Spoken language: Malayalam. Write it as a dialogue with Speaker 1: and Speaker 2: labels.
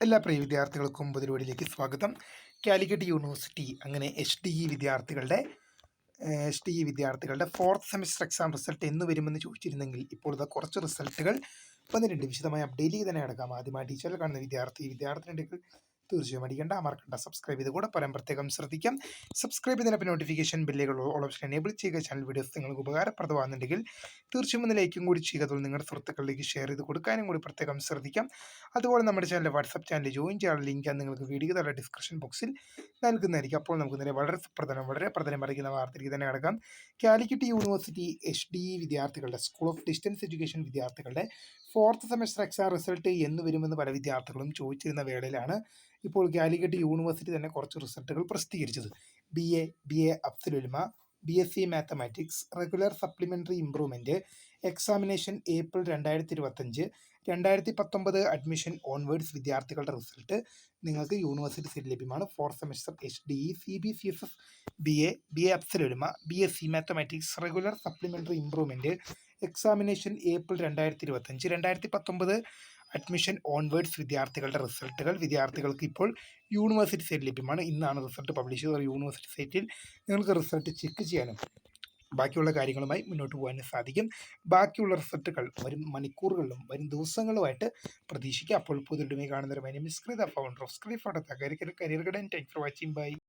Speaker 1: എല്ലാ പ്രിയ വിദ്യാർത്ഥികൾക്കും പരിപാടിയിലേക്ക് സ്വാഗതം. കാലിക്കറ്റ് യൂണിവേഴ്സിറ്റി അങ്ങനെ എച്ച് ഡി ഇ വിദ്യാർത്ഥികളുടെ ഫോർത്ത് സെമിസ്റ്റർ എക്സാം റിസൾട്ട് എന്ന് വരുമെന്ന് ചോദിച്ചിരുന്നെങ്കിൽ ഇപ്പോൾ ഇതാ കുറച്ച് റിസൾട്ടുകൾ വന്നിട്ടുണ്ട്. വിശദമായ അപ്ഡേറ്റിലേക്ക് തന്നെ കിടക്കാം. ആദ്യമായി ടീച്ചറിൽ കാണുന്ന വിദ്യാർത്ഥിനികൾ തീർച്ചയായും അടിക്കേണ്ട, മറക്കണ്ട, സബ്സ്ക്രൈബ് ചെയ്ത് കൂടെ പറയാൻ പ്രത്യേകം ശ്രദ്ധിക്കാം. സബ്സ്ക്രൈബ് ചെയ്തതിനൊപ്പം നോട്ടിഫിക്കേഷൻ ബില്ലുകൾ ഓൾ ഓപ്ഷൻ എനേബിൾ ചെയ്യുക. ചാനൽ വീഡിയോസ് നിങ്ങൾക്ക് ഉപകാരപ്രദമാകുന്നുണ്ടെങ്കിൽ തീർച്ചയായും ഒന്ന് ലൈക്കും കൂടി ചെയ്യുക. അതുപോലെ നിങ്ങളുടെ സുഹൃത്തുക്കളിലേക്ക് ഷെയർ ചെയ്ത് കൊടുക്കാനും കൂടി പ്രത്യേകം ശ്രദ്ധിക്കാം. അതുപോലെ നമ്മുടെ ചാനൽ വാട്സപ്പ് ചാനൽ ജോയിൻ ചെയ്യാനുള്ള ലിങ്ക് നിങ്ങൾക്ക് വീഡിയോ താഴെ ഡിസ്ക്രിപ്ഷൻ ബോക്സിൽ നൽകുന്നതായിരിക്കും. അപ്പോൾ നമുക്ക് നേരെ വളരെ പ്രധാനം അറിയിക്കുന്ന വാർത്തയിലേക്ക് തന്നെ കിടക്കാം. കാലിക്കറ്റ് യൂണിവേഴ്സിറ്റി വിദ്യാർത്ഥികളുടെ സ്കൂൾ ഓഫ് ഡിസ്റ്റൻസ് എഡ്യൂക്കേഷൻ വിദ്യാർത്ഥികളുടെ ഫോർത്ത് സെമസ്റ്റർ എക്സാം റിസൾട്ട് എന്ന് വരുമെന്ന് പല വിദ്യാർത്ഥികളും ചോദിച്ചിരുന്ന വേളയിലാണ് ഇപ്പോൾ കാലിക്കറ്റ് യൂണിവേഴ്സിറ്റി തന്നെ കുറച്ച് റിസൾട്ടുകൾ പ്രസിദ്ധീകരിച്ചത്. B A Afzal Ulama, BSc mathematics, regular supplementary improvement, examination April 2025, 2019 admission onwards വിദ്യാർത്ഥികളുടെ റിസൾട്ട് നിങ്ങൾക്ക് യൂണിവേഴ്സിറ്റി സൈറ്റിൽ ലഭ്യമാണ്. Fourth semester HDE, CBCSS, B A Afzal Ulama, BSc mathematics, regular supplementary improvement, examination April 2025, 2019 admission onwards വിദ്യാർത്ഥികളുടെ റിസൾട്ടുകൾ വിദ്യാർത്ഥികൾക്ക് ഇപ്പോൾ യൂണിവേഴ്സിറ്റി സൈറ്റിൽ ലഭ്യമാണ്. ഇന്നാണ് റിസൾട്ട് പബ്ലിഷ് ചെയ്തത്. യൂണിവേഴ്സിറ്റി സൈറ്റിൽ നിങ്ങൾക്ക് റിസൾട്ട് ചെക്ക് ചെയ്യാനും ബാക്കിയുള്ള കാര്യങ്ങളുമായി മുന്നോട്ട് പോകാനും സാധിക്കും. ബാക്കിയുള്ള റിസൾട്ടുകൾ വരും മണിക്കൂറുകളിലും വരും ദിവസങ്ങളുമായിട്ട് പ്രതീക്ഷിക്കുക. അപ്പോൾ പുതിയ കാണുന്നവരുമായി founder of screen photo career guidance. Thanks for watching. By.